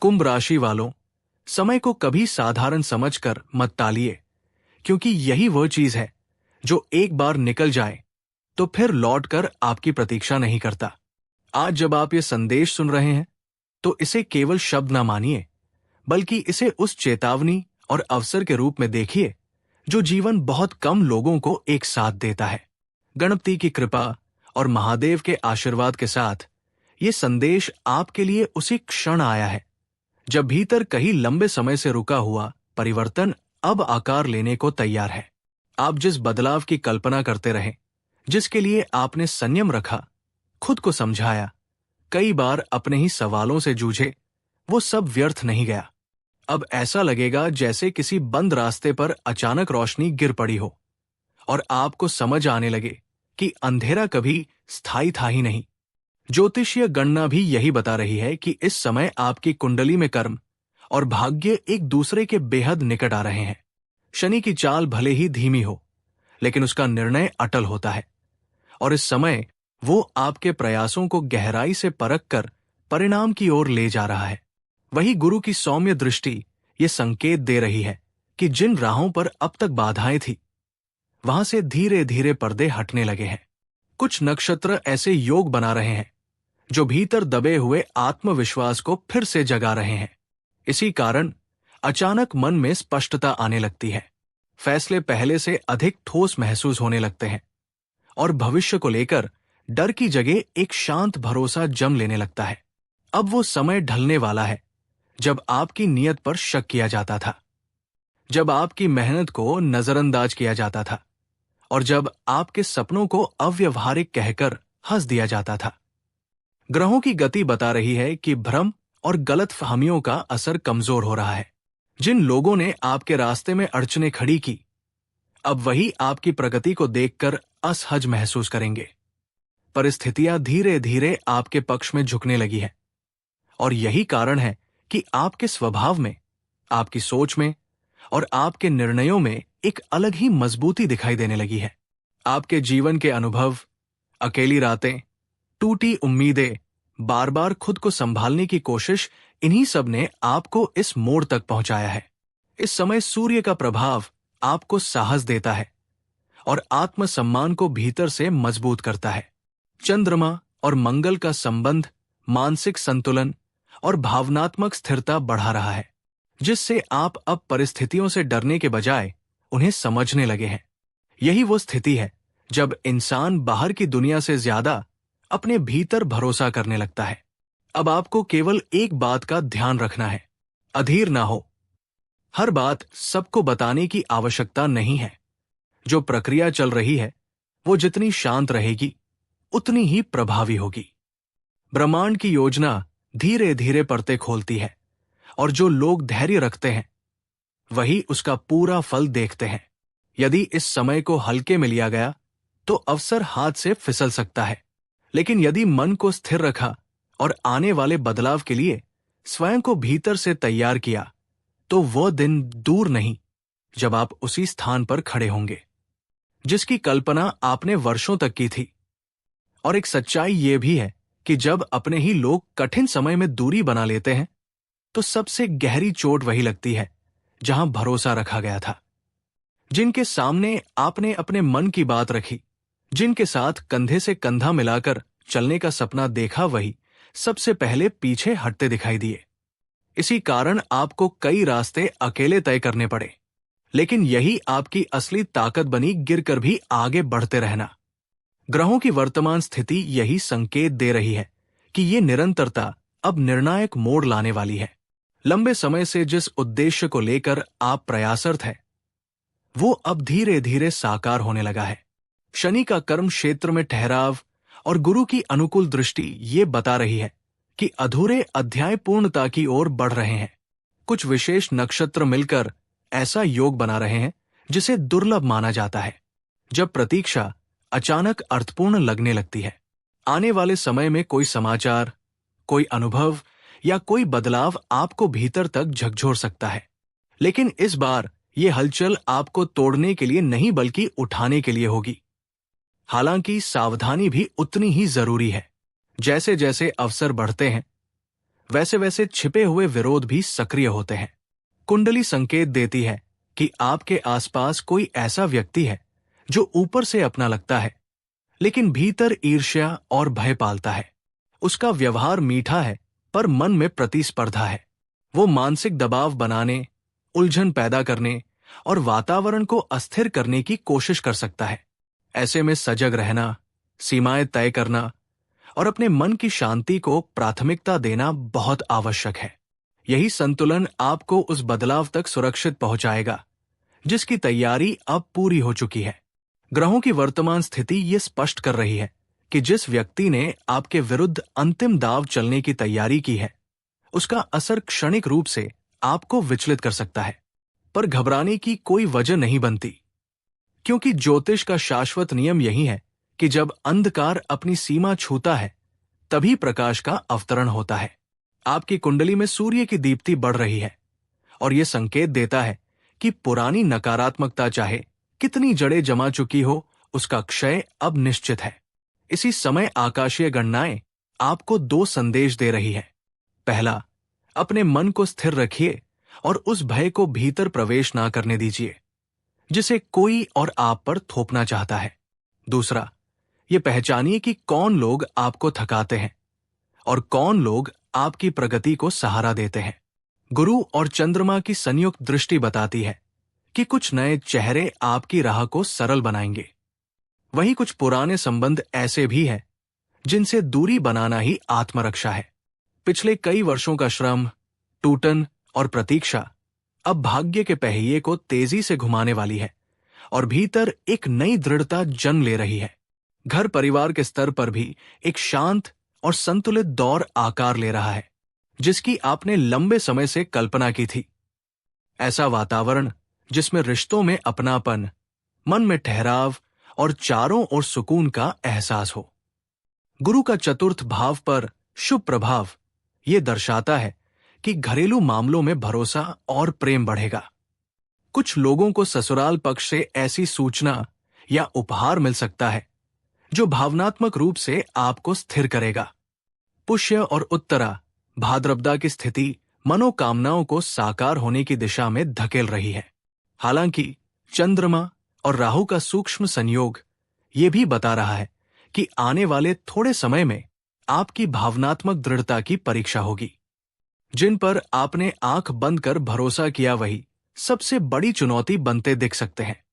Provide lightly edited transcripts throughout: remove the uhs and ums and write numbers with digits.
कुंभ राशि वालों, समय को कभी साधारण समझकर मत टालिए, क्योंकि यही वह चीज है जो एक बार निकल जाए तो फिर लौटकर आपकी प्रतीक्षा नहीं करता। आज जब आप ये संदेश सुन रहे हैं, तो इसे केवल शब्द ना मानिए, बल्कि इसे उस चेतावनी और अवसर के रूप में देखिए जो जीवन बहुत कम लोगों को एक साथ देता है। गणपति की कृपा और महादेव के आशीर्वाद के साथ ये संदेश आपके लिए उसी क्षण आया है जब भीतर कहीं लंबे समय से रुका हुआ परिवर्तन अब आकार लेने को तैयार है। आप जिस बदलाव की कल्पना करते रहे, जिसके लिए आपने संयम रखा, खुद को समझाया, कई बार अपने ही सवालों से जूझे, वो सब व्यर्थ नहीं गया। अब ऐसा लगेगा जैसे किसी बंद रास्ते पर अचानक रोशनी गिर पड़ी हो और आपको समझ आने लगे कि अंधेरा कभी स्थायी था ही नहीं। ज्योतिषीय गणना भी यही बता रही है कि इस समय आपकी कुंडली में कर्म और भाग्य एक दूसरे के बेहद निकट आ रहे हैं। शनि की चाल भले ही धीमी हो, लेकिन उसका निर्णय अटल होता है और इस समय वो आपके प्रयासों को गहराई से परख कर परिणाम की ओर ले जा रहा है। वही गुरु की सौम्य दृष्टि ये संकेत दे रही है कि जिन राहों पर अब तक बाधाएं थी, वहां से धीरे धीरे पर्दे हटने लगे हैं। कुछ नक्षत्र ऐसे योग बना रहे हैं जो भीतर दबे हुए आत्मविश्वास को फिर से जगा रहे हैं। इसी कारण अचानक मन में स्पष्टता आने लगती है, फैसले पहले से अधिक ठोस महसूस होने लगते हैं और भविष्य को लेकर डर की जगह एक शांत भरोसा जम लेने लगता है। अब वो समय ढलने वाला है जब आपकी नीयत पर शक किया जाता था, जब आपकी मेहनत को नजरअंदाज किया जाता था और जब आपके सपनों को अव्यवहारिक कहकर हंस दिया जाता था। ग्रहों की गति बता रही है कि भ्रम और गलतफहमियों का असर कमजोर हो रहा है। जिन लोगों ने आपके रास्ते में अड़चनें खड़ी की, अब वही आपकी प्रगति को देखकर असहज महसूस करेंगे। परिस्थितियां धीरे धीरे आपके पक्ष में झुकने लगी है और यही कारण है कि आपके स्वभाव में, आपकी सोच में और आपके निर्णयों में एक अलग ही मजबूती दिखाई देने लगी है। आपके जीवन के अनुभव, अकेली रातें, टूटी उम्मीदें, बार बार खुद को संभालने की कोशिश, इन्हीं सब ने आपको इस मोड़ तक पहुंचाया है। इस समय सूर्य का प्रभाव आपको साहस देता है और आत्मसम्मान को भीतर से मजबूत करता है। चंद्रमा और मंगल का संबंध मानसिक संतुलन और भावनात्मक स्थिरता बढ़ा रहा है, जिससे आप अब परिस्थितियों से डरने के बजाय उन्हें समझने लगे हैं। यही वो स्थिति है जब इंसान बाहर की दुनिया से ज्यादा अपने भीतर भरोसा करने लगता है। अब आपको केवल एक बात का ध्यान रखना है, अधीर ना हो। हर बात सबको बताने की आवश्यकता नहीं है। जो प्रक्रिया चल रही है, वो जितनी शांत रहेगी, उतनी ही प्रभावी होगी। ब्रह्मांड की योजना धीरे धीरे परतें खोलती है और जो लोग धैर्य रखते हैं, वही उसका पूरा फल देखते हैं। यदि इस समय को हल्के में लिया गया, तो अवसर हाथ से फिसल सकता है, लेकिन यदि मन को स्थिर रखा और आने वाले बदलाव के लिए स्वयं को भीतर से तैयार किया, तो वह दिन दूर नहीं जब आप उसी स्थान पर खड़े होंगे जिसकी कल्पना आपने वर्षों तक की थी। और एक सच्चाई यह भी है कि जब अपने ही लोग कठिन समय में दूरी बना लेते हैं, तो सबसे गहरी चोट वही लगती है जहां भरोसा रखा गया था। जिनके सामने आपने अपने मन की बात रखी, जिनके साथ कंधे से कंधा मिलाकर चलने का सपना देखा, वही सबसे पहले पीछे हटते दिखाई दिए। इसी कारण आपको कई रास्ते अकेले तय करने पड़े, लेकिन यही आपकी असली ताकत बनी, गिरकर भी आगे बढ़ते रहना। ग्रहों की वर्तमान स्थिति यही संकेत दे रही है कि ये निरंतरता अब निर्णायक मोड़ लाने वाली है। लंबे समय से जिस उद्देश्य को लेकर आप प्रयासरत हैं, वो अब धीरे धीरे साकार होने लगा है। शनि का कर्म क्षेत्र में ठहराव और गुरु की अनुकूल दृष्टि ये बता रही है कि अधूरे अध्याय पूर्णता की ओर बढ़ रहे हैं। कुछ विशेष नक्षत्र मिलकर ऐसा योग बना रहे हैं जिसे दुर्लभ माना जाता है, जब प्रतीक्षा अचानक अर्थपूर्ण लगने लगती है। आने वाले समय में कोई समाचार, कोई अनुभव या कोई बदलाव आपको भीतर तक झकझोर सकता है, लेकिन इस बार ये हलचल आपको तोड़ने के लिए नहीं बल्कि उठाने के लिए होगी। हालांकि सावधानी भी उतनी ही जरूरी है। जैसे जैसे अवसर बढ़ते हैं, वैसे वैसे छिपे हुए विरोध भी सक्रिय होते हैं। कुंडली संकेत देती है कि आपके आसपास कोई ऐसा व्यक्ति है जो ऊपर से अपना लगता है, लेकिन भीतर ईर्ष्या और भय पालता है। उसका व्यवहार मीठा है, पर मन में प्रतिस्पर्धा है। वो मानसिक दबाव बनाने, उलझन पैदा करने और वातावरण को अस्थिर करने की कोशिश कर सकता है। ऐसे में सजग रहना, सीमाएं तय करना और अपने मन की शांति को प्राथमिकता देना बहुत आवश्यक है। यही संतुलन आपको उस बदलाव तक सुरक्षित पहुंचाएगा जिसकी तैयारी अब पूरी हो चुकी है। ग्रहों की वर्तमान स्थिति ये स्पष्ट कर रही है कि जिस व्यक्ति ने आपके विरुद्ध अंतिम दांव चलने की तैयारी की है, उसका असर क्षणिक रूप से आपको विचलित कर सकता है। पर घबराने की कोई वजह नहीं बनती, क्योंकि ज्योतिष का शाश्वत नियम यही है कि जब अंधकार अपनी सीमा छूता है, तभी प्रकाश का अवतरण होता है। आपकी कुंडली में सूर्य की दीप्ति बढ़ रही है और यह संकेत देता है कि पुरानी नकारात्मकता चाहे कितनी जड़ें जमा चुकी हो, उसका क्षय अब निश्चित है। इसी समय आकाशीय गणनाएं आपको 2 संदेश दे रही है। पहला, अपने मन को स्थिर रखिए और उस भय को भीतर प्रवेश ना करने दीजिए जिसे कोई और आप पर थोपना चाहता है। दूसरा, ये पहचानिए कि कौन लोग आपको थकाते हैं और कौन लोग आपकी प्रगति को सहारा देते हैं। गुरु और चंद्रमा की संयुक्त दृष्टि बताती है कि कुछ नए चेहरे आपकी राह को सरल बनाएंगे। वहीं कुछ पुराने संबंध ऐसे भी हैं जिनसे दूरी बनाना ही आत्मरक्षा है। पिछले कई वर्षों का श्रम, टूटन और प्रतीक्षा अब भाग्य के पहिए को तेजी से घुमाने वाली है और भीतर एक नई दृढ़ता जन्म ले रही है। घर परिवार के स्तर पर भी एक शांत और संतुलित दौर आकार ले रहा है जिसकी आपने लंबे समय से कल्पना की थी। ऐसा वातावरण जिसमें रिश्तों में अपनापन, मन में ठहराव और चारों ओर सुकून का एहसास हो। गुरु का चतुर्थ भाव पर शुभ प्रभाव ये दर्शाता है कि घरेलू मामलों में भरोसा और प्रेम बढ़ेगा। कुछ लोगों को ससुराल पक्ष से ऐसी सूचना या उपहार मिल सकता है जो भावनात्मक रूप से आपको स्थिर करेगा। पुष्य और उत्तरा भाद्रपदा की स्थिति मनोकामनाओं को साकार होने की दिशा में धकेल रही है। हालांकि चंद्रमा और राहु का सूक्ष्म संयोग ये भी बता रहा है कि आने वाले थोड़े समय में आपकी भावनात्मक दृढ़ता की परीक्षा होगी। जिन पर आपने आंख बंद कर भरोसा किया वही सबसे बड़ी चुनौती बनते दिख सकते हैं।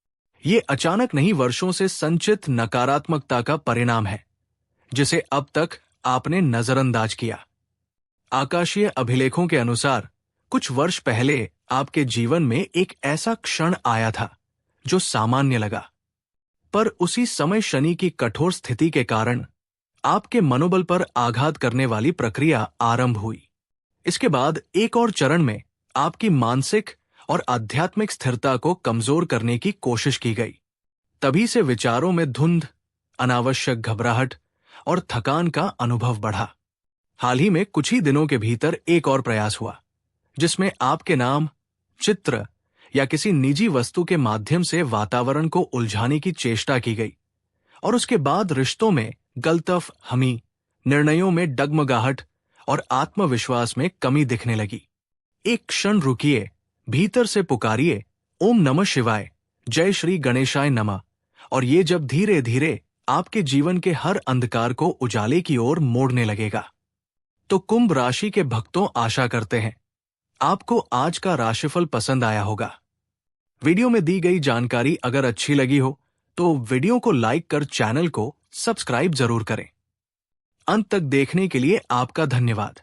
ये अचानक नहीं, वर्षों से संचित नकारात्मकता का परिणाम है जिसे अब तक आपने नजरअंदाज किया। आकाशीय अभिलेखों के अनुसार कुछ वर्ष पहले आपके जीवन में एक ऐसा क्षण आया था जो सामान्य लगा, पर उसी समय शनि की कठोर स्थिति के कारण आपके मनोबल पर आघात करने वाली प्रक्रिया आरंभ हुई। इसके बाद एक और चरण में आपकी मानसिक और आध्यात्मिक स्थिरता को कमजोर करने की कोशिश की गई। तभी से विचारों में धुंध, अनावश्यक घबराहट और थकान का अनुभव बढ़ा। हाल ही में कुछ ही दिनों के भीतर एक और प्रयास हुआ जिसमें आपके नाम, चित्र या किसी निजी वस्तु के माध्यम से वातावरण को उलझाने की चेष्टा की गई और उसके बाद रिश्तों में गलतफहमी, निर्णयों में डगमगाहट और आत्मविश्वास में कमी दिखने लगी। एक क्षण रुकिए, भीतर से पुकारिए, ओम नमः शिवाय, जय श्री गणेशाय नमः, और ये जब धीरे धीरे आपके जीवन के हर अंधकार को उजाले की ओर मोड़ने लगेगा। तो कुंभ राशि के भक्तों, आशा करते हैं आपको आज का राशिफल पसंद आया होगा। वीडियो में दी गई जानकारी अगर अच्छी लगी हो तो वीडियो को लाइक कर चैनल को सब्सक्राइब जरूर करें। अंत तक देखने के लिए आपका धन्यवाद।